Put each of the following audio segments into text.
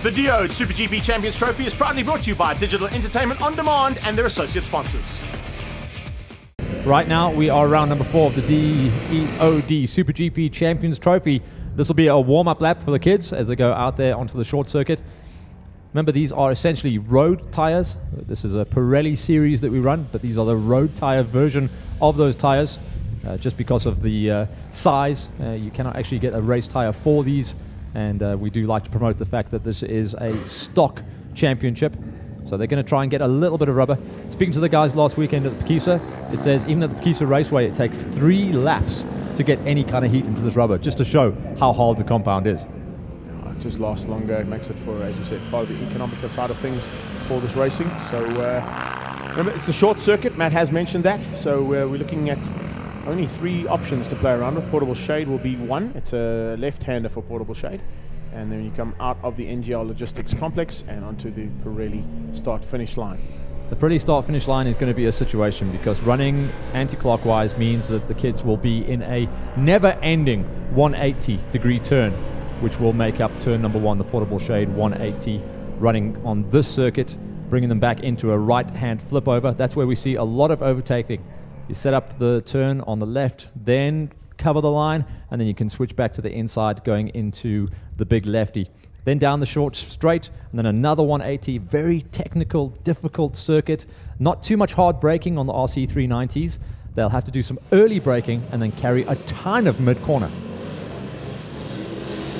The Diode SuperGP Champions Trophy is proudly brought to you by Digital Entertainment On Demand and their associate sponsors. Right now, we are round number 4 of the DEOD SuperGP Champions Trophy. This will be a warm-up lap for the kids as they go out there onto the short circuit. Remember, these are essentially road tires. This is a Pirelli series that we run, but these are the road tire version of those tires. Just because of the size, you cannot actually get a race tire for these. And we do like to promote the fact that this is a stock championship. So they're going to try and get a little bit of rubber. Speaking to the guys last weekend at the Pekisa, it says even at the Pekisa Raceway, it takes 3 laps to get any kind of heat into this rubber, just to show how hard the compound is. It just lasts longer. It makes it for, as you said, part of the economical side of things for this racing. So remember, it's a short circuit. Matt has mentioned that. So we're looking at only 3 options to play around with. Portable shade will be one. It's a left-hander for portable shade. And then you come out of the NGL Logistics Complex and onto the Pirelli start-finish line. The Pirelli start-finish line is going to be a situation because running anti-clockwise means that the kids will be in a never-ending 180-degree turn, which will make up turn number 1, the portable shade 180, running on this circuit, bringing them back into a right-hand flip over. That's where we see a lot of overtaking. You set up the turn on the left, then cover the line, and then you can switch back to the inside going into the big lefty. Then down the short straight, and then another 180. Very technical, difficult circuit. Not too much hard braking on the RC390s. They'll have to do some early braking and then carry a ton of mid-corner.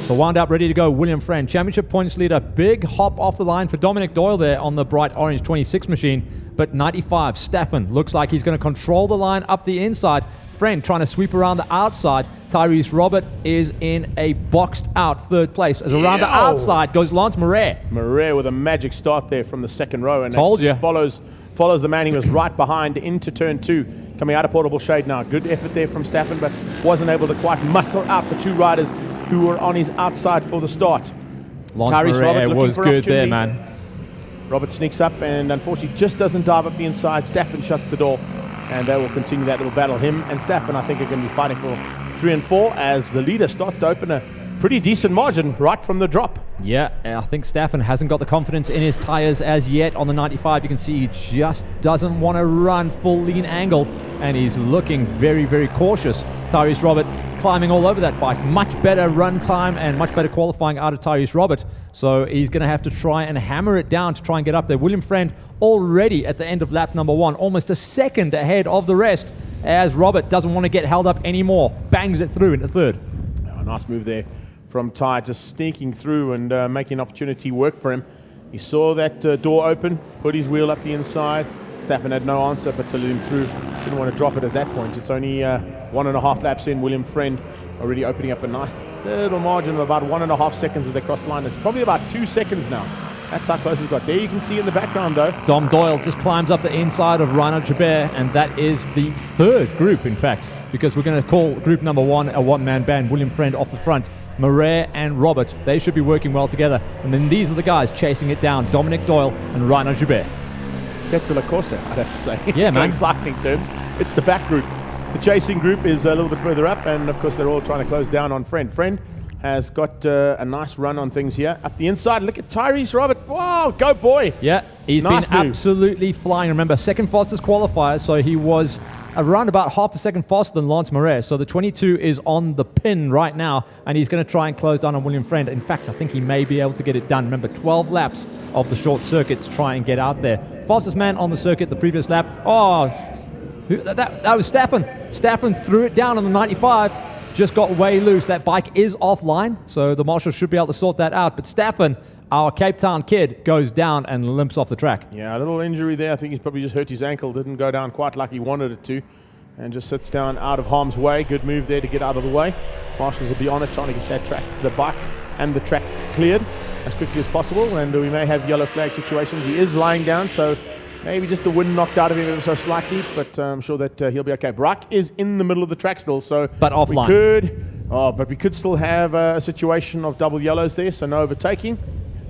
So wound up, ready to go, William Friend, championship points leader. Big hop off the line for Dominic Doyle there on the bright orange 26 machine. But 95, Staffen, looks like he's going to control the line up the inside. Friend trying to sweep around the outside. Tyrese Robert is in a boxed out 3rd place. As around the outside goes Lance Marais. Marais with a magic start there from the 2nd row. And told you. Follows the man he was right behind into turn 2. Coming out of portable shade now. Good effort there from Staffen, but wasn't able to quite muscle out the 2 riders who were on his outside for the start. Lance Marais was good there, man. Robert sneaks up and unfortunately just doesn't dive up the inside. Staffen shuts the door, and they will continue that little battle. Him and Staffen, I think, are going to be fighting for 3 and 4 as the leader starts to open a pretty decent margin right from the drop. Yeah, I think Staffen hasn't got the confidence in his tires as yet. On the 95, you can see he just doesn't want to run full lean angle, and he's looking very, very cautious. Tyrese Robert climbing all over that bike. Much better run time and much better qualifying out of Tyrese Robert. So he's going to have to try and hammer it down to try and get up there. William Friend already at the end of lap number 1, almost a second ahead of the rest, as Robert doesn't want to get held up anymore. Bangs it through into 3rd. Oh, nice move there from Ty, just sneaking through and making opportunity work for him. He saw that door open, put his wheel up the inside. Staffen had no answer but to let him through. Didn't want to drop it at that point. It's only 1.5 laps in. William Friend already opening up a nice little margin of about 1.5 seconds as they cross the line. It's probably about 2 seconds now. That's how close he's got. There you can see in the background, though. Dom Doyle just climbs up the inside of Reinhard Jabert, and that is the 3rd group, in fact, because we're going to call group number 1 a one-man band. William Friend off the front. Marais and Robert, they should be working well together. And then these are the guys chasing it down, Dominic Doyle and Reinhard Jabert. Tête de la course, I'd have to say. Yeah, man. In cycling terms, it's the back group. The chasing group is a little bit further up, and of course they're all trying to close down on Friend. Friend has got a nice run on things here. Up the inside, look at Tyrese Robert. Wow, go boy. Yeah, he's nice been move. Absolutely flying. Remember, 2nd fastest qualifier, so he was around about half a second faster than Lance Marais. So the 22 is on the pin right now, and he's going to try and close down on William Friend. In fact, I think he may be able to get it done. Remember, 12 laps of the short circuit to try and get out there. Fastest man on the circuit the previous lap. Oh, that was Staffen. Staffen threw it down on the 95. Just got way loose. That bike is offline, so the marshal should be able to sort that out. But Staffen, our Cape Town kid, goes down and limps off the track. Yeah, a little injury there. I think he's probably just hurt his ankle. Didn't go down quite like he wanted it to. And just sits down out of harm's way. Good move there to get out of the way. Marshals will be on it, trying to get that track, the bike and the track cleared as quickly as possible. And we may have yellow flag situations. He is lying down, so maybe just the wind knocked out of him ever so slightly, but I'm sure that he'll be okay. Brack is in the middle of the track still, so but offline. We could still have a situation of double yellows there, so no overtaking,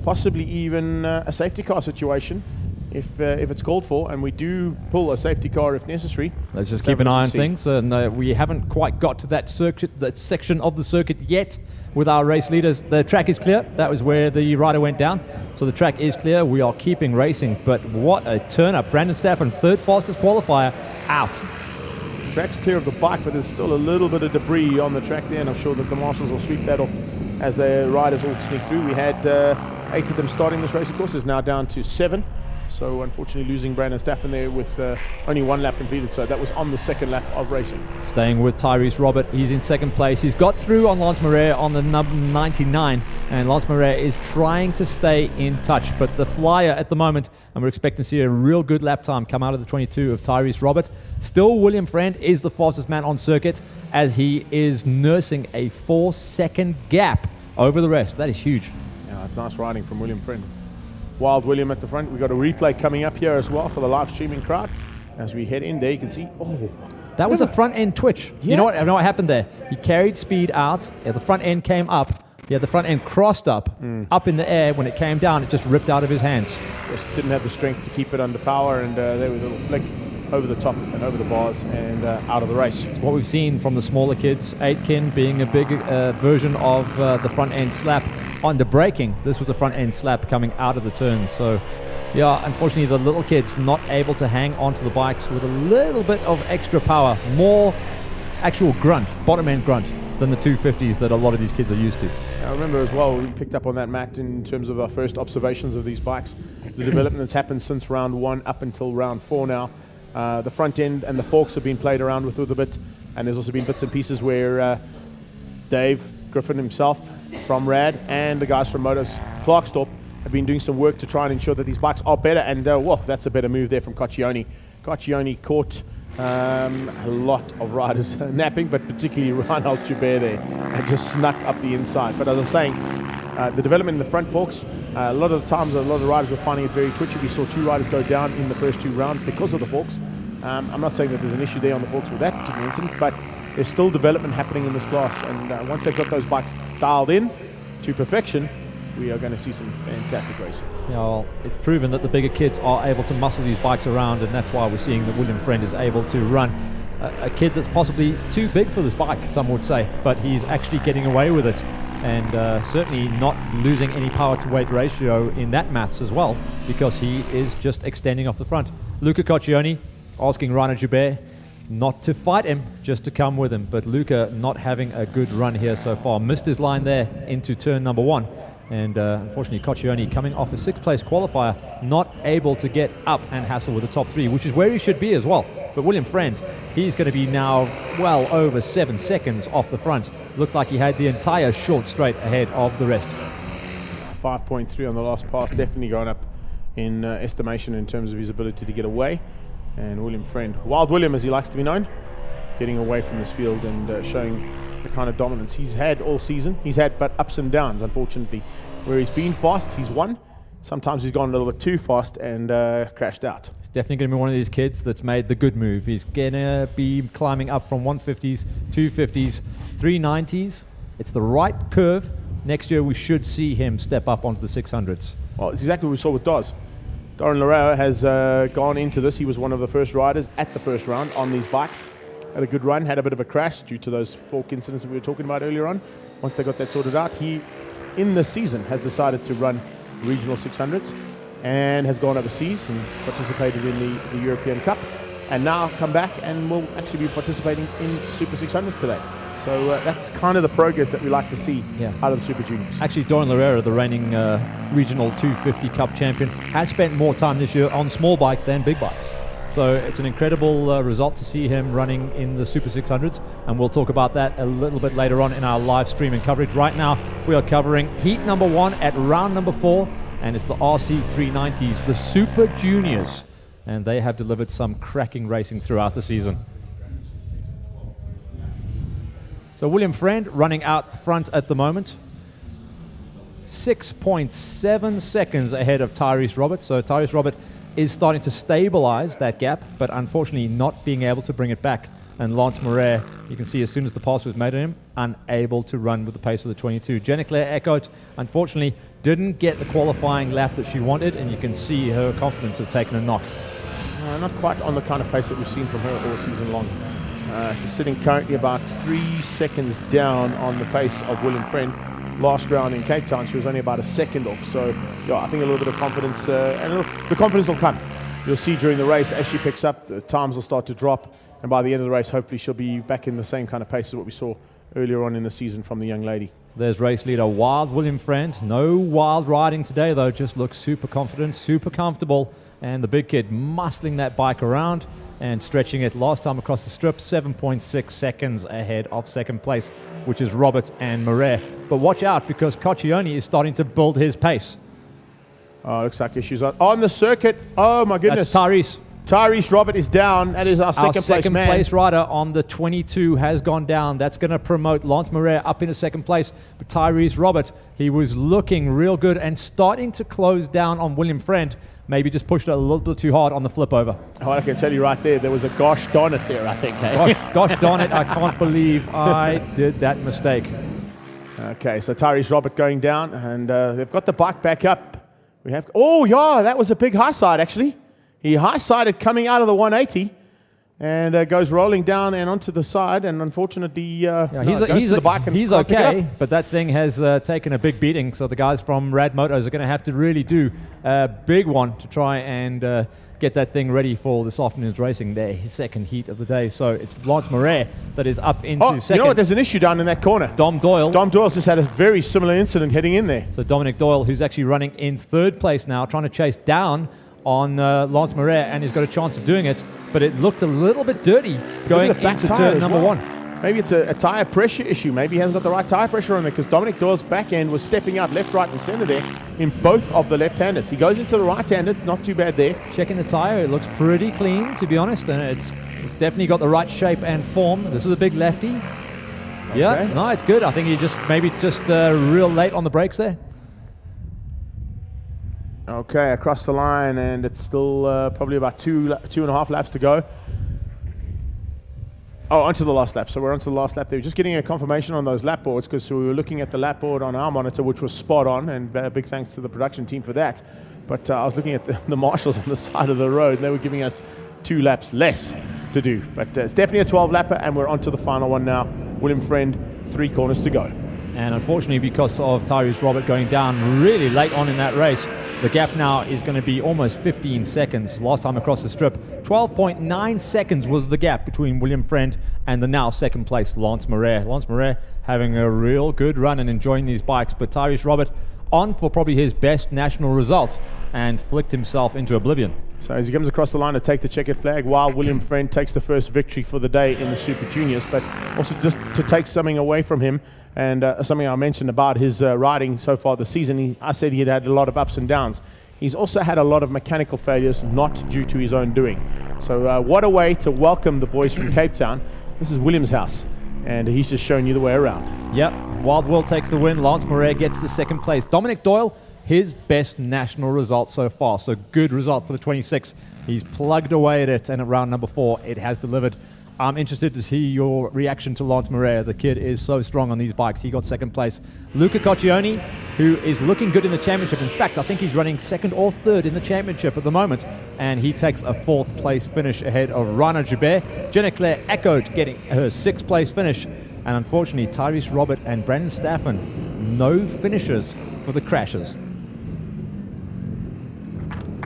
possibly even a safety car situation. if it's called for, and we do pull a safety car if necessary. Let's just keep an eye on things. And we haven't quite got to that section of the circuit yet with our race leaders. The track is clear. That was where the rider went down. So the track is clear. We are keeping racing. But what a turn up. Brandon Staffen, third fastest qualifier, out. Track's clear of the bike, but there's still a little bit of debris on the track there, and I'm sure that the marshals will sweep that off as the riders all sneak through. We had 8 of them starting this race, of course. It's now down to 7. So unfortunately losing Brandon Staffen there with only 1 lap completed. So that was on the second lap of racing. Staying with Tyrese Robert, he's in second place. He's got through on Lance Moret on the number 99, and Lance Moret is trying to stay in touch. But the flyer at the moment, and we're expecting to see a real good lap time come out of the 22 of Tyrese Robert. Still, William Friend is the fastest man on circuit as he is nursing a 4-second gap over the rest. That is huge. Yeah, it's nice riding from William Friend. Wild William at the front. We've got a replay coming up here as well for the live streaming crowd. As we head in there, you can see, that was a front end twitch. Yeah. You know what happened there? He carried speed out. Yeah, the front end came up. Yeah, the front end crossed up in the air. When it came down, it just ripped out of his hands. Just didn't have the strength to keep it under power, and there was a little flick over the top and over the bars and out of the race. It's what we've seen from the smaller kids. Aitken being a big version of the front end slap under braking. This was the front end slap coming out of the turn. So yeah, unfortunately the little kids not able to hang onto the bikes with a little bit of extra power, more actual grunt, bottom end grunt than the 250s that a lot of these kids are used to. I remember as well, we picked up on that, Matt, in terms of our first observations of these bikes. The development that's happened since round 1 up until round 4 now. The front end and the forks have been played around with a bit, and there's also been bits and pieces where Dave Griffin himself from Rad and the guys from Motors Clarkstorp have been doing some work to try and ensure that these bikes are better, and that's a better move there from Coccione. Coccione caught a lot of riders napping, but particularly Reinhold Joubert there, and just snuck up the inside. But as I was saying, the development in the front forks, a lot of the times a lot of the riders were finding it very twitchy. We saw 2 riders go down in the first 2 rounds because of the forks. I'm not saying that there's an issue there on the forks with that particular incident, but there's still development happening in this class, and once they've got those bikes dialed in to perfection, we are going to see some fantastic racing. Yeah, well, it's proven that the bigger kids are able to muscle these bikes around, and that's why we're seeing that William Friend is able to run a kid that's possibly too big for this bike, some would say, but he's actually getting away with it, and certainly not losing any power to weight ratio in that maths as well, because he is just extending off the front. Luca Coccione asking Reinhold Joubert not to fight him, just to come with him, but Luca not having a good run here so far. Missed his line there into turn number 1. And unfortunately, Coccione coming off a 6th place qualifier, not able to get up and hassle with the top 3, which is where he should be as well. But William Friend, he's going to be now well over 7 seconds off the front. Looked like he had the entire short straight ahead of the rest. 5.3 on the last pass, definitely going up in estimation in terms of his ability to get away. And William Friend, Wild William as he likes to be known, getting away from this field and showing the kind of dominance he's had all season. He's had but ups and downs, unfortunately. Where he's been fast, he's won. Sometimes he's gone a little bit too fast and crashed out. He's definitely going to be one of these kids that's made the good move. He's going to be climbing up from 150s, 250s, 390s. It's the right curve. Next year we should see him step up onto the 600s. Well, it's exactly what we saw with Daz. Darren Larrea has gone into this. He was one of the first riders at the first round on these bikes. Had a good run, had a bit of a crash due to those fork incidents that we were talking about earlier on. Once they got that sorted out, he, in the season, has decided to run regional 600s and has gone overseas and participated in the European Cup, and now come back and will actually be participating in Super 600s today. So that's kind of the progress that we like to see out of the Super Juniors. Actually, Doran Larrea, the reigning regional 250 Cup champion, has spent more time this year on small bikes than big bikes. So it's an incredible result to see him running in the Super 600s, and we'll talk about that a little bit later on in our live streaming coverage. Right now, we are covering heat number 1 at round number 4, and it's the RC 390s, the Super Juniors, and they have delivered some cracking racing throughout the season. So William Friend running out front at the moment. 6.7 seconds ahead of Tyrese Robert. So Tyrese Robert is starting to stabilize that gap, but unfortunately not being able to bring it back And Lance Moret, you can see as soon as the pass was made on him, unable to run with the pace of the 22. Jenna Claire Eckhardt, unfortunately, didn't get the qualifying lap that she wanted, and you can see her confidence has taken a knock. Not quite on the kind of pace that we've seen from her all season long. She's sitting currently about 3 seconds down on the pace of William Friend. Last round in Cape Town, she was only about a second off. So, yeah, I think a little bit of confidence, and the confidence will come. You'll see during the race, as she picks up, the times will start to drop. And by the end of the race, hopefully she'll be back in the same kind of pace as what we saw earlier on in the season from the young lady. There's race leader Wild William Friend. No wild riding today, though. Just looks super confident, super comfortable. And the big kid muscling that bike around and stretching it. Last time across the strip, 7.6 seconds ahead of second place, which is Robert and Moret. But watch out, because Coccione is starting to build his pace. Oh, looks like issues on the circuit. Oh, my goodness. That's Tyrese. Tyrese Robert is down. That is our second place rider on the 22 has gone down. That's going to promote Lance Moret up into second place. But Tyrese Robert, he was looking real good and starting to close down on William Friend. Maybe just pushed it a little bit too hard on the flip over. Oh, I can tell you right there was a gosh darn it there, I think. Hey? Gosh darn it, I can't believe I did that mistake. Okay, so Tyrese Robert going down, and they've got the bike back up. Oh, yeah, that was a big high side, actually. He high-sided coming out of the 180 and goes rolling down and onto the side, and unfortunately goes to the bike and he's okay, but that thing has taken a big beating, so the guys from Rad Motos are going to have to really do a big one to try and get that thing ready for this afternoon's racing, their second heat of the day. So it's Lance Moret that is up into second. You know what? There's an issue down in that corner. Dom Doyle's just had a very similar incident heading in there. So Dominic Doyle, who's actually running in third place now, trying to chase down on Lance Moret, and he's got a chance of doing it, but it looked a little bit dirty going into turn number one. Maybe it's a tyre pressure issue. Maybe he hasn't got the right tyre pressure on there, because Dominic Doyle's back end was stepping out left, right, and centre there in both of the left-handers. He goes into the right-handed, not too bad there. Checking the tyre, it looks pretty clean, to be honest, and it's definitely got the right shape and form. This is a big lefty. Okay. Yeah, no, it's good. I think he just real late on the brakes there. Okay, across the line, and it's still probably about two and a half laps to go. Oh, onto the last lap. So we're onto the last lap there. We're just getting a confirmation on those lap boards, because we were looking at the lap board on our monitor, which was spot on, and big thanks to the production team for that. But I was looking at the marshals on the side of the road, and they were giving us 2 laps less to do. But it's definitely a 12-lapper, and we're onto the final one now. William Friend, 3 corners to go. And unfortunately, because of Tyrese Robert going down really late on in that race, the gap now is going to be almost 15 seconds. Last time across the strip, 12.9 seconds was the gap between William Friend and the now second place Lance Moret. Lance Moret having a real good run and enjoying these bikes, but Tyrese Robert on for probably his best national result and flicked himself into oblivion. So as he comes across the line to take the checkered flag, while William Friend takes the first victory for the day in the Super Juniors, but also just to take something away from him, and something I mentioned about his riding so far this season, I said he had a lot of ups and downs. He's also had a lot of mechanical failures, not due to his own doing. So what a way to welcome the boys from Cape Town. This is William's house, and he's just showing you the way around. Yep, Wild Will takes the win. Lance Moret gets the second place. Dominic Doyle, his best national result so far. So good result for the 26. He's plugged away at it, and at round number 4, it has delivered. I'm interested to see your reaction to Lance Moret. The kid is so strong on these bikes. He got second place. Luca Coccione, who is looking good in the championship. In fact, I think he's running second or third in the championship at the moment. And he takes a 4th place finish ahead of Rana Joubert. Jenna Claire Eckhardt getting her 6th place finish. And unfortunately, Tyrese Robert and Brandon Staffen, no finishes for the crashes.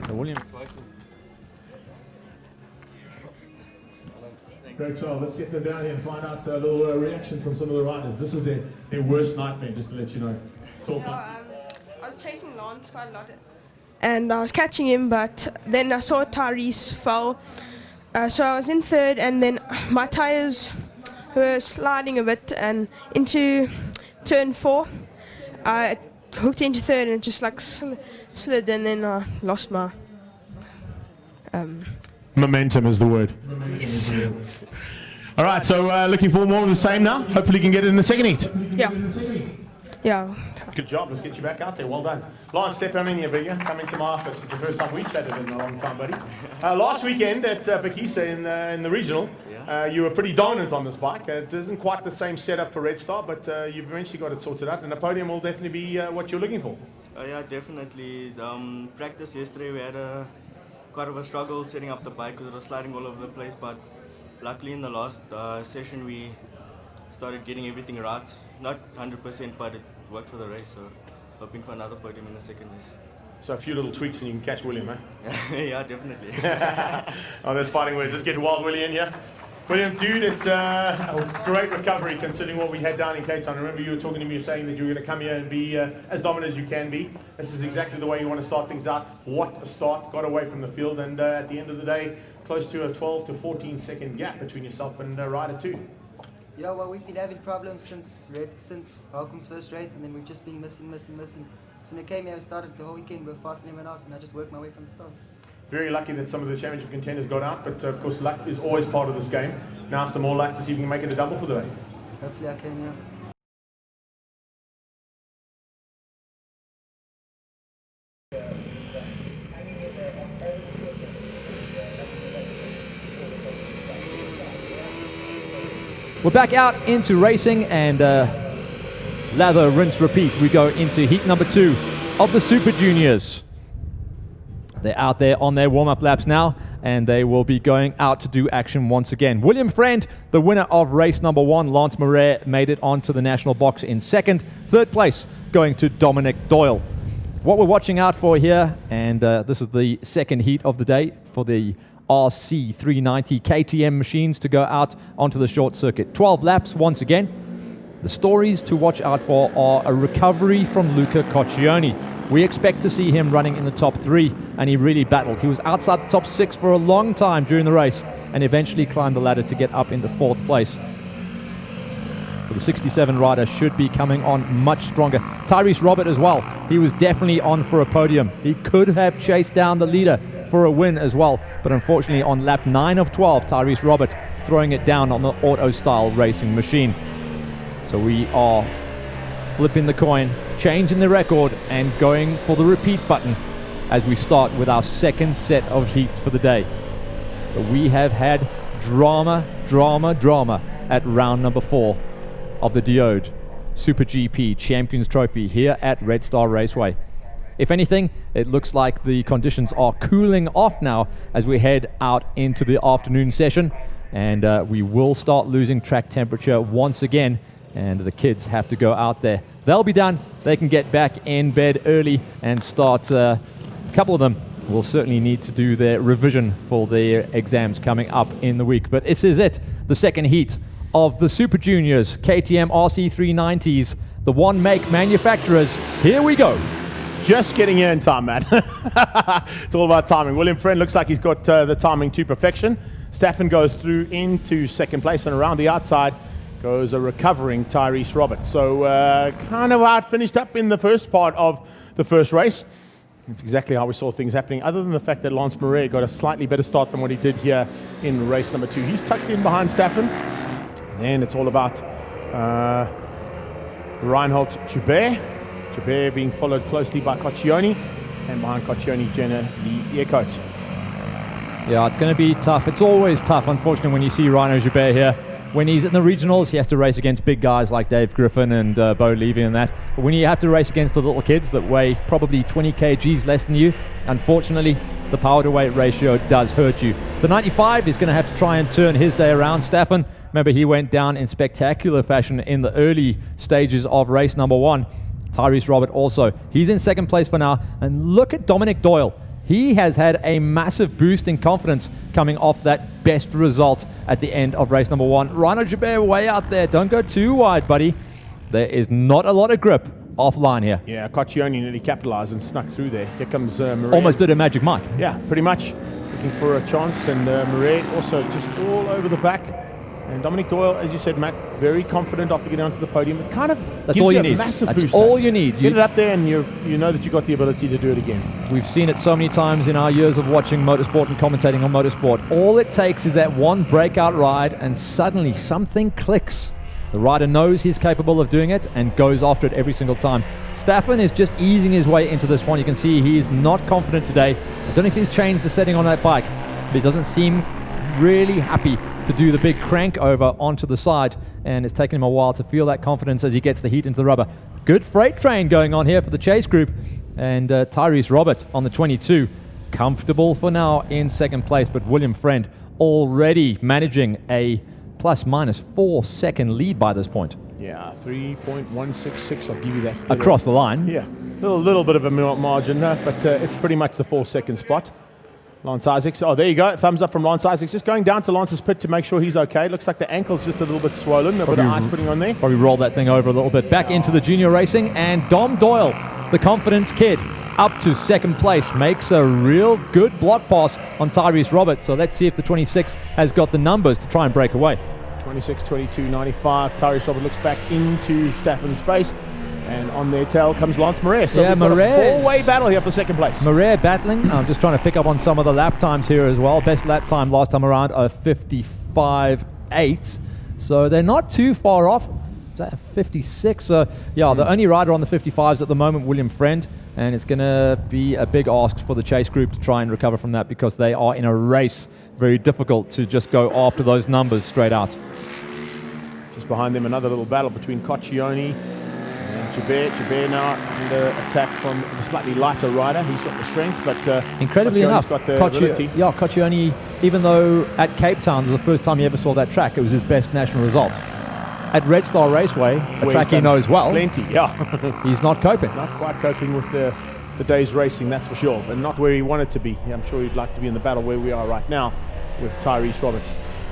So William... Great job. Let's get them down here and find out a little reaction from some of the riders. This is their worst nightmare, just to let you know. I was chasing Lance quite a lot, and I was catching him, but then I saw Tyrese fall. So I was in third, and then my tires were sliding a bit, and into turn 4, I hooked into third, and it just like slid, and then I lost my... Momentum is the word. Yes. All right, so looking for more of the same now. Hopefully you can get it in the second heat. Yeah. yeah. Good job. Let's get you back out there. Well done. Lance, step on in here, bigger. Come into my office. It's the first time we've chatted in a long time, buddy. Last weekend at Pakisa in the regional, you were pretty dominant on this bike. It isn't quite the same setup for Red Star, but you've eventually got it sorted out, and the podium will definitely be what you're looking for. Yeah, definitely. Practice yesterday, we had quite of a struggle setting up the bike because it was sliding all over the place, but luckily in the last session we started getting everything right. Not 100%, but it worked for the race, so hoping for another podium in the second race. So a few little tweaks and you can catch William, eh? Yeah, definitely. Oh, that's fighting words. Let's get Wild Willie in here. William, dude, it's a great recovery considering what we had down in Cape Town. I remember you were talking to me, you were saying that you were going to come here and be as dominant as you can be. This is exactly the way you want to start things out. What a start. Got away from the field, and at the end of the day, close to a 12 to 14 second gap between yourself and Rider 2. Yeah, well, we've been having problems since Malcolm's first race, and then we've just been missing. So when I came here, I started the whole weekend, we're faster than everyone else, and I just worked my way from the start. Very lucky that some of the championship contenders got out, but of course luck is always part of this game. Now some more luck to see if we can make it a double for the day. Hopefully I can, yeah. We're back out into racing, and lather, rinse, repeat. We go into heat number 2 of the Super Juniors. They're out there on their warm-up laps now, and they will be going out to do action once again. William Friend, the winner of race number 1. Lance Murray made it onto the national box in second. Third place going to Dominic Doyle. What we're watching out for here, and this is the second heat of the day for the RC390 KTM machines to go out onto the short circuit. 12 laps once again. The stories to watch out for are a recovery from Luca Coccioni. We expect to see him running in the top 3, and he really battled. He was outside the top 6 for a long time during the race and eventually climbed the ladder to get up into 4th place. So the 67 rider should be coming on much stronger. Tyrese Robert as well. He was definitely on for a podium. He could have chased down the leader for a win as well, but unfortunately on lap 9 of 12, Tyrese Robert throwing it down on the auto-style racing machine. So we are flipping the coin, changing the record, and going for the repeat button as we start with our second set of heats for the day. But we have had drama at round number 4 of the Diode SuperGP Champions Trophy here at Red Star Raceway. If anything, it looks like the conditions are cooling off now as we head out into the afternoon session, and we will start losing track temperature once again, and the kids have to go out there. They'll be done. They can get back in bed early and start. A couple of them will certainly need to do their revision for their exams coming up in the week. But this is it, the second heat of the Super Juniors KTM RC390s, the one-make manufacturers. Here we go. Just getting here in time, man. It's all about timing. William Friend looks like he's got the timing to perfection. Staffen goes through into second place, and around the outside goes a recovering Tyrese Roberts. So kind of how it finished up in the first part of the first race. It's exactly how we saw things happening, other than the fact that Lance Murray got a slightly better start than what he did here in race number 2. He's tucked in behind Staffen. Then it's all about Reinhold Joubert. Joubert being followed closely by Coccioni, and behind Coccioni, Jenna Lee Eckhart. Yeah, it's going to be tough. It's always tough, unfortunately, when you see Rhino Joubert here. When he's in the regionals, he has to race against big guys like Dave Griffin and Bo Levy and that. But when you have to race against the little kids that weigh probably 20 kgs less than you, unfortunately, the power to weight ratio does hurt you. The 95 is going to have to try and turn his day around. Staffen, remember, he went down in spectacular fashion in the early stages of race number 1. Tyrese Robert also. He's in second place for now. And look at Dominic Doyle. He has had a massive boost in confidence coming off that best result at the end of race number 1. Rhino Joubert way out there. Don't go too wide, buddy. There is not a lot of grip offline here. Yeah, Coccioni nearly capitalized and snuck through there. Here comes Murray. Almost did a Magic Mike. Yeah, pretty much. Looking for a chance, and Murray also just all over the back. And Dominic Doyle, as you said, Matt, very confident after getting onto the podium. It kind of That's gives all you a need. massive That's boost. all you need. Get it up there, and you know that you've got the ability to do it again. We've seen it so many times in our years of watching motorsport and commentating on motorsport. All it takes is that one breakout ride, and suddenly something clicks. The rider knows he's capable of doing it and goes after it every single time. Staffen is just easing his way into this one. You can see he's not confident today. I don't know if he's changed the setting on that bike, but he doesn't seem really happy to do the big crank over onto the side, and it's taken him a while to feel that confidence as he gets the heat into the rubber. Good freight train going on here for the Chase group, and Tyrese Robert on the 22, comfortable for now in second place, but William Friend already managing a plus-minus 4-second lead by this point. Yeah, 3.166, I'll give you that. Across the line. Yeah, a little bit of a margin, but it's pretty much the 4-second spot. Lance Isaacs, oh, there you go. Thumbs up from Lance Isaacs. Just going down to Lance's pit to make sure he's okay. Looks like the ankle's just a little bit swollen. A bit of ice putting on there. Probably roll that thing over a little bit. Back into the junior racing, and Dom Doyle, the confidence kid, up to second place. Makes a real good block pass on Tyrese Roberts. So let's see if the 26 has got the numbers to try and break away. 26, 22, 95. Tyrese Roberts looks back into Staffen's face. And on their tail comes Lance Moret. So we've got a four-way battle here for second place. Moret battling. I'm just trying to pick up on some of the lap times here as well. Best lap time last time around of 55.8. So they're not too far off. Is that 56? The only rider on the 55s at the moment, William Friend. And it's going to be a big ask for the Chase group to try and recover from that, because they are in a race. Very difficult to just go after those numbers straight out. Just behind them, another little battle between Coccione and Jabir now under attack from the slightly lighter rider. He's got the strength, but incredibly enough, got the ability. Coccione, even though at Cape Town, the first time he ever saw that track, it was his best national result. At Red Star Raceway, a track he knows well, plenty, yeah. He's not coping. Not quite coping with the day's racing, that's for sure, and not where he wanted to be. I'm sure he'd like to be in the battle where we are right now with Tyrese Roberts.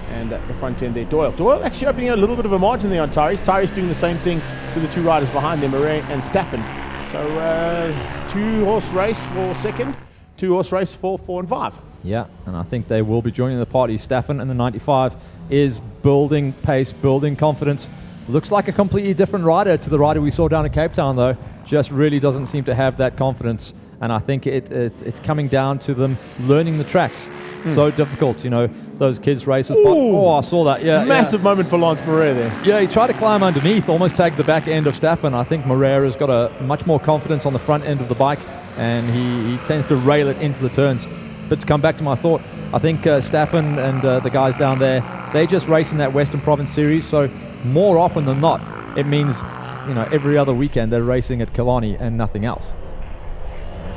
And at the front end there, Doyle. Doyle actually opening a little bit of a margin there on Tyrese. Tyrese doing the same thing to the two riders behind them, Moret and Staffen. So 2-horse race for second, 2-horse race for 4 and 5. Yeah, and I think they will be joining the party. Staffen and the 95 is building pace, building confidence. Looks like a completely different rider to the rider we saw down at Cape Town, though. Just really doesn't seem to have that confidence. And I think it's coming down to them learning the tracks. So difficult, those kids' races. Oh, I saw that. Yeah, massive moment for Lance Moret there. Yeah, he tried to climb underneath, almost tagged the back end of Staffen. I think Moret has got a much more confidence on the front end of the bike, and he tends to rail it into the turns. But to come back to my thought, I think Staffen and the guys down there, they just race in that Western Province Series. So more often than not, it means every other weekend they're racing at Killarney and nothing else.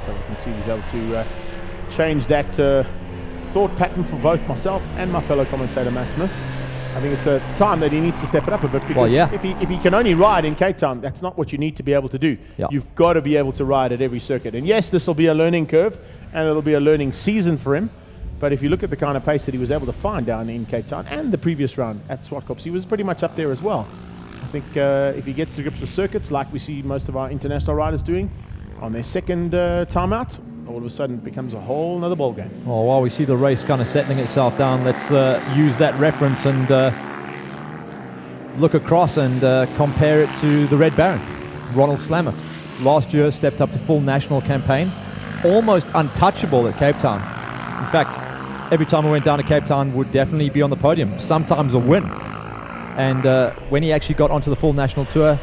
So we can see he's able to change that thought pattern for both myself and my fellow commentator Matt Smith. I think it's a time that he needs to step it up a bit, because if he can only ride in Cape Town, that's not what you need to be able to do. Yeah. You've got to be able to ride at every circuit. And yes, this will be a learning curve and it'll be a learning season for him. But if you look at the kind of pace that he was able to find down in Cape Town and the previous round at Swartkops, he was pretty much up there as well. I think if he gets to grips with circuits like we see most of our international riders doing on their second time out, all of a sudden it becomes a whole nother ball game. Well, while we see the race kind of settling itself down, let's use that reference and look across and compare it to the Red Baron, Ronald Slammert. Last year stepped up to full national campaign, almost untouchable at Cape Town. In fact, every time we went down to Cape Town would definitely be on the podium, sometimes a win. And when he actually got onto the full national tour,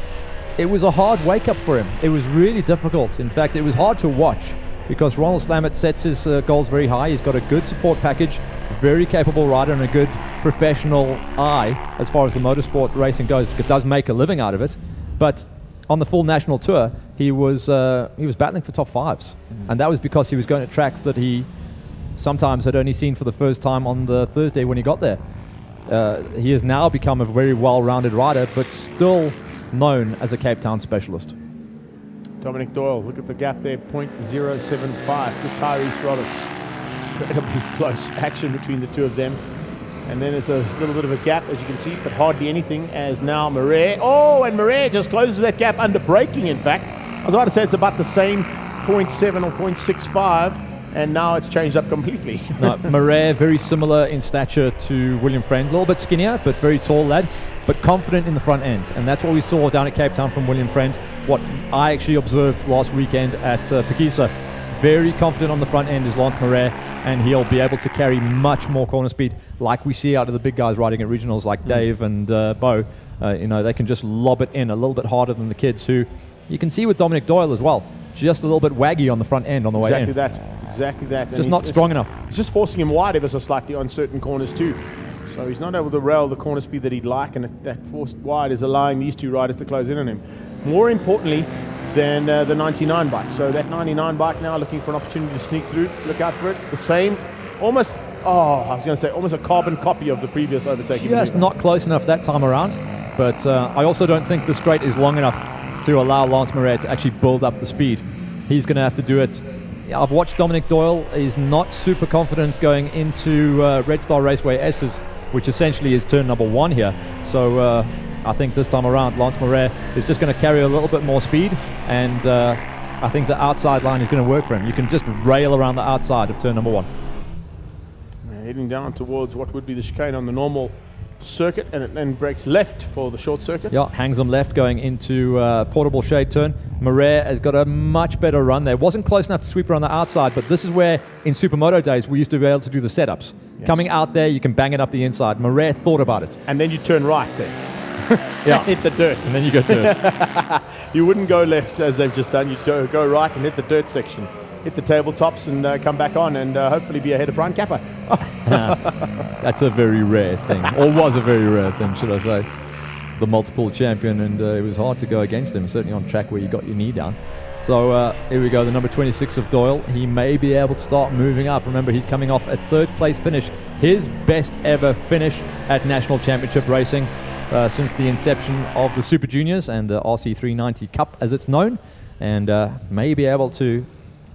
it was a hard wake-up for him. It was really difficult. In fact, it was hard to watch, because Ronald Slammert sets his goals very high. He's got a good support package, very capable rider, and a good professional eye as far as the motorsport racing goes. It does make a living out of it. But on the full national tour, he was battling for top fives. And that was because he was going to tracks that he sometimes had only seen for the first time on the Thursday when he got there. He has now become a very well-rounded rider, but still known as a Cape Town specialist. Dominic Doyle, look at the gap there, 0.075 to Tyrese Roberts. Incredibly close action between the two of them. And then there's a little bit of a gap, as you can see, but hardly anything, as now Moret. Oh, and Moret just closes that gap under braking, in fact. I was about to say it's about the same 0.7 or 0.65, and now it's changed up completely. No, Moret, very similar in stature to William Friend. A little bit skinnier, but very tall lad, but confident in the front end. And that's what we saw down at Cape Town from William Friend. What I actually observed last weekend at Pekisa. Very confident on the front end is Lance Moret, and he'll be able to carry much more corner speed like we see out of the big guys riding at regionals like Dave and Bo. They can just lob it in a little bit harder than the kids who, you can see with Dominic Doyle as well, just a little bit waggy on the front end on the way in. Exactly that. Just not strong enough. It's just forcing him wide ever so slightly on certain corners too. So he's not able to rail the corner speed that he'd like, and that forced wide is allowing these two riders to close in on him. More importantly than the 99 bike. So that 99 bike now looking for an opportunity to sneak through. Look out for it. The same, almost a carbon copy of the previous overtaking. Just not close enough that time around. But I also don't think the straight is long enough to allow Lance Moret to actually build up the speed. He's going to have to do it. I've watched Dominic Doyle. He's not super confident going into Red Star Raceway S's, which essentially is turn number 1 here. So I think this time around, Lance Moret is just going to carry a little bit more speed, and I think the outside line is going to work for him. You can just rail around the outside of turn number 1. Heading down towards what would be the chicane on the normal circuit, and it then breaks left for the short circuit. Yeah, hangs him left going into portable shade turn. Moret has got a much better run there. Wasn't close enough to sweep her on the outside, but this is where in Supermoto days we used to be able to do the setups. Yes. Coming out there, you can bang it up the inside. Moret thought about it. And then you turn right there. Yeah. Hit the dirt. And then you go dirt. You wouldn't go left as they've just done. You'd go right and hit the dirt section. Hit the tabletops and come back on and hopefully be ahead of Brian Kappa. That's a very rare thing, or was a very rare thing, should I say. The multiple champion, and it was hard to go against him, certainly on track where you got your knee down. So here we go, the number 26 of Doyle. He may be able to start moving up. Remember, he's coming off a 3rd place finish, his best ever finish at National Championship Racing since the inception of the Super Juniors and the RC390 Cup, as it's known, and may be able to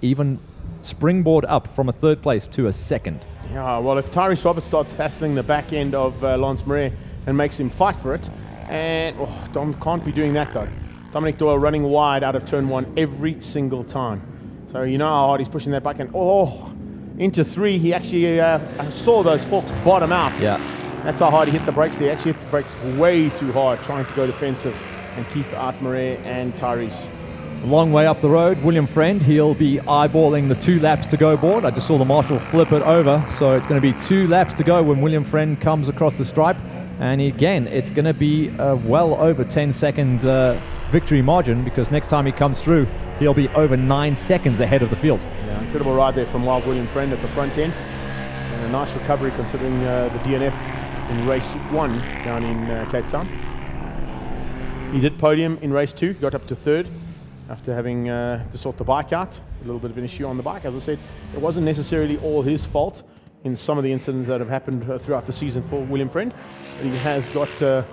even springboard up from a 3rd place to a 2nd. Yeah, well, if Tyrese Roberts starts hassling the back end of Lance Moret and makes him fight for it, and Dom can't be doing that though. Dominic Doyle running wide out of turn 1 every single time. So you know how hard he's pushing that back, and into 3 he actually saw those forks bottom out. Yeah, that's how hard he hit the brakes. He actually hit the brakes way too hard, trying to go defensive and keep out Moret and Tyrese. A long way up the road, William Friend, he'll be eyeballing the 2 laps to go board. I just saw the marshal flip it over, so it's going to be 2 laps to go when William Friend comes across the stripe. And again, it's going to be a well over 10-second victory margin, because next time he comes through, he'll be over 9 seconds ahead of the field. Yeah, incredible ride there from Wild William Friend at the front end. And a nice recovery considering the DNF in race 1 down in Cape Town. He did podium in race 2, he got up to 3rd. After having to sort the bike out, a little bit of an issue on the bike. As I said, it wasn't necessarily all his fault in some of the incidents that have happened throughout the season for William Friend. But he has got a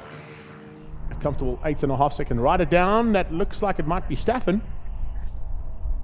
comfortable 8.5-second rider down. That looks like it might be Staffen.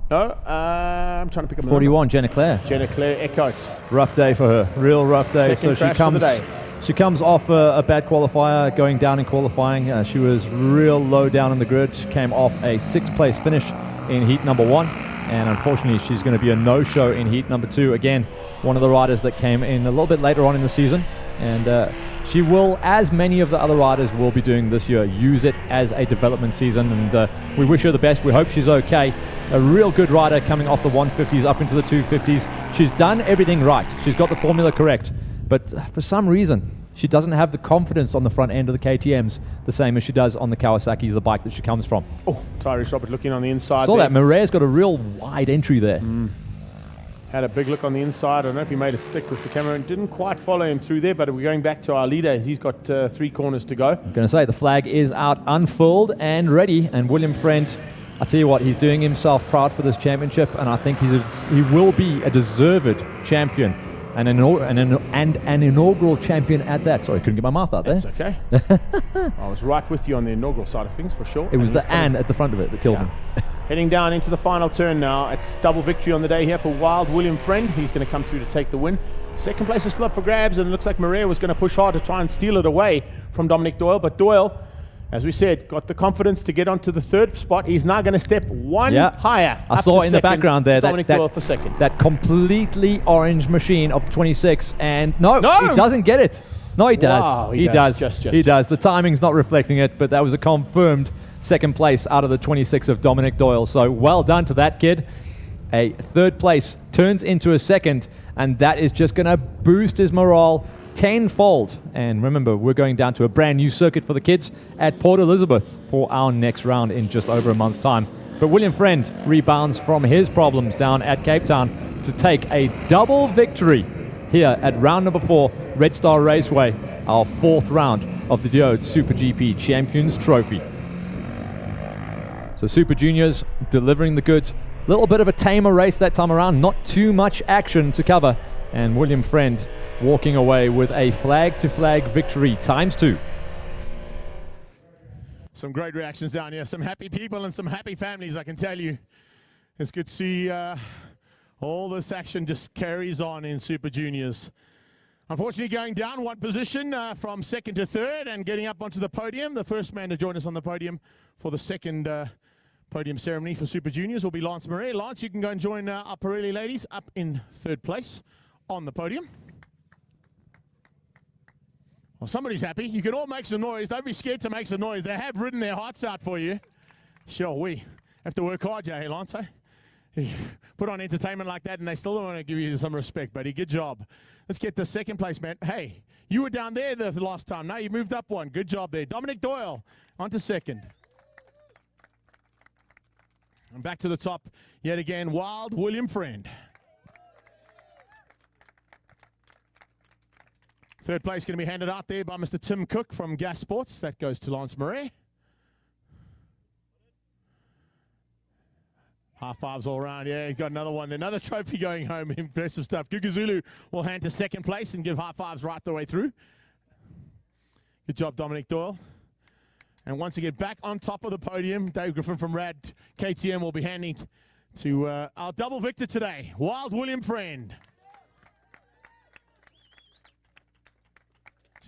No, I'm trying to pick up 41, Jenna Claire. Jenna Claire Eckhart. Rough day for her, real rough day. Second so she comes off a bad qualifier, going down in qualifying. She was real low down in the grid. She came off a 6th place finish in heat number 1. And unfortunately, she's going to be a no-show in heat number 2. Again, one of the riders that came in a little bit later on in the season. And she will, as many of the other riders will be doing this year, use it as a development season. And we wish her the best. We hope she's okay. A real good rider coming off the 150s up into the 250s. She's done everything right. She's got the formula correct. But for some reason, she doesn't have the confidence on the front end of the KTMs the same as she does on the Kawasaki, the bike that she comes from. Oh, Tyrese Robert looking on the inside. Saw that. Moret's got a real wide entry there. Had a big look on the inside. I don't know if he made it stick because the camera didn't quite follow him through there, but we're going back to our leader. He's got 3 corners to go. I was going to say, the flag is out, unfurled and ready. And William Friend, I tell you what, he's doing himself proud for this championship, and I think he will be a deserved champion. And an inaugural champion at that. Sorry, couldn't get my mouth out there. That's okay. I was right with you on the inaugural side of things, for sure. It was the "and" at the front of it that killed me. Heading down into the final turn now. It's double victory on the day here for Wild William Friend. He's going to come through to take the win. 2nd place is still up for grabs, and it looks like Moret was going to push hard to try and steal it away from Dominic Doyle. But Doyle, as we said, got the confidence to get onto the 3rd spot. He's now going to step 1 higher. I saw in the background there Dominic Doyle for 2nd. That completely orange machine of 26, and no, he doesn't get it. No, he does. Wow, he does. He does. The timing's not reflecting it, but that was a confirmed 2nd place out of the 26 of Dominic Doyle. So well done to that kid. A 3rd place turns into a 2nd, and that is just going to boost his morale tenfold. And remember, we're going down to a brand new circuit for the kids at Port Elizabeth for our next round in just over a month's time. But William Friend rebounds from his problems down at Cape Town to take a double victory here at round number 4, Red Star Raceway, our 4th round of the Diode SuperGP Champions Trophy. So Super Juniors delivering the goods. A little bit of a tamer race that time around, not too much action to cover. And William Friend walking away with a flag-to-flag victory ×2. Some great reactions down here. Some happy people and some happy families, I can tell you. It's good to see all this action just carries on in Super Juniors. Unfortunately, going down one position from 2nd to 3rd and getting up onto the podium. The first man to join us on the podium for the second podium ceremony for Super Juniors will be Lance Murray. Lance, you can go and join our Pirelli ladies up in 3rd place on the podium. Well, somebody's happy. You can all make some noise. Don't be scared to make some noise. They have ridden their hearts out for you. Sure, we have to work hard, hey, Lance, eh? You put on entertainment like that, and they still don't want to give you some respect, buddy. Good job. Let's get the 2nd place, man. Hey, you were down there the last time. Now you moved up one. Good job there. Dominic Doyle on to 2nd. And back to the top yet again, Wild William Friend. 3rd place going to be handed out there by Mr. Tim Cook from Gas Sports. That goes to Lance Murray. High fives all around. Yeah, he's got another one. Another trophy going home. Impressive stuff. Guguzulu will hand to 2nd place and give high fives right the way through. Good job, Dominic Doyle. And once again, back on top of the podium, Dave Griffin from RAD KTM will be handing to our double victor today, Wild William Friend.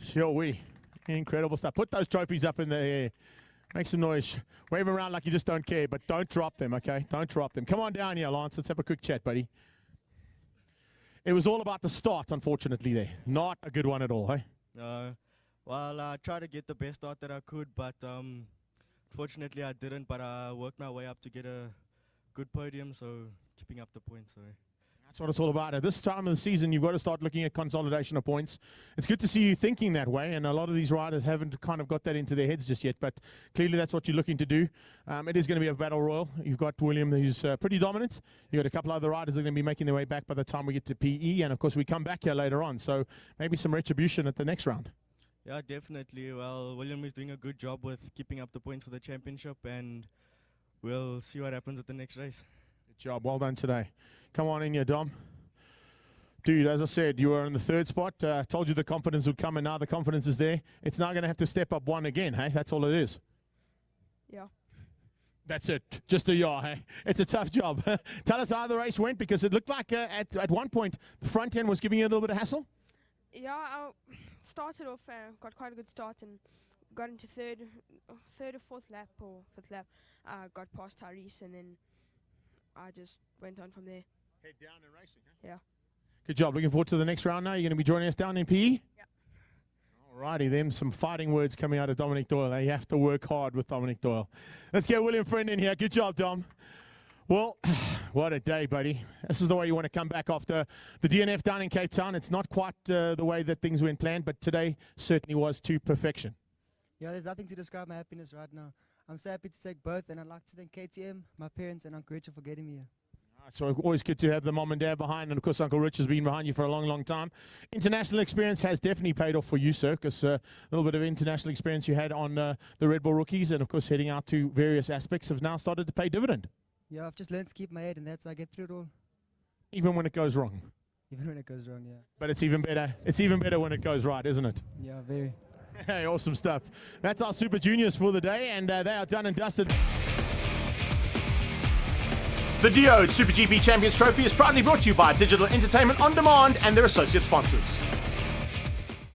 Sure, we. Incredible stuff. Put those trophies up in the air. Make some noise. Wave them around like you just don't care, but don't drop them, okay? Don't drop them. Come on down here, Lance. Let's have a quick chat, buddy. It was all about the start, unfortunately, there. Not a good one at all, hey? Well, I tried to get the best start that I could, but fortunately I didn't. But I worked my way up to get a good podium, so keeping up the points. So that's what it's all about. At this time of the season, you've got to start looking at consolidation of points. It's good to see you thinking that way, and a lot of these riders haven't kind of got that into their heads just yet, but clearly that's what you're looking to do. It is going to be a battle royal. You've got William, who's pretty dominant. You've got a couple other riders that are going to be making their way back by the time we get to PE, and of course we come back here later on, so maybe some retribution at the next round. yeah, definitely. Well, William is doing a good job with keeping up the points for the championship, and we'll see what happens at the next race. Good job. Well done today. Come on in here, Dom. Dude, as I said, you were in the 3rd spot. Told you the confidence would come, and now the confidence is there. It's now going to have to step up one again, hey? That's all it is. Yeah. That's it. Just a yeah, hey? It's a tough job. Tell us how the race went, because it looked like at one point the front end was giving you a little bit of hassle. Yeah, I started off, got quite a good start, and got into third or fourth lap, or 5th lap. Got past Tyrese, and then I just went on from there. Head down and racing, huh? Yeah. Good job. Looking forward to the next round now. You're going to be joining us down in PE? Yeah. Alrighty, then some fighting words coming out of Dominic Doyle. You have to work hard with Dominic Doyle. Let's get William Friend in here. Good job, Dom. Well, what a day, buddy. This is the way you want to come back after the DNF down in Cape Town. It's not quite the way that things went planned, but today certainly was to perfection. Yeah, there's nothing to describe my happiness right now. I'm so happy to take both, and I'd like to thank KTM, my parents, and Uncle Richard for getting me here. So always good to have the mom and dad behind, and of course Uncle Rich has been behind you for a long, long time. International experience has definitely paid off for you, sir, because a little bit of international experience you had on the Red Bull rookies, and of course heading out to various aspects have now started to pay dividend. Yeah, I've just learned to keep my head, and that's how I get through it all. Even when it goes wrong. Even when it goes wrong, yeah. But it's even better. It's even better when it goes right, isn't it? Yeah, very. Hey, awesome stuff. That's our Super Juniors for the day, and they are done and dusted. The Diode SuperGP Champions Trophy is proudly brought to you by Digital Entertainment On Demand and their associate sponsors.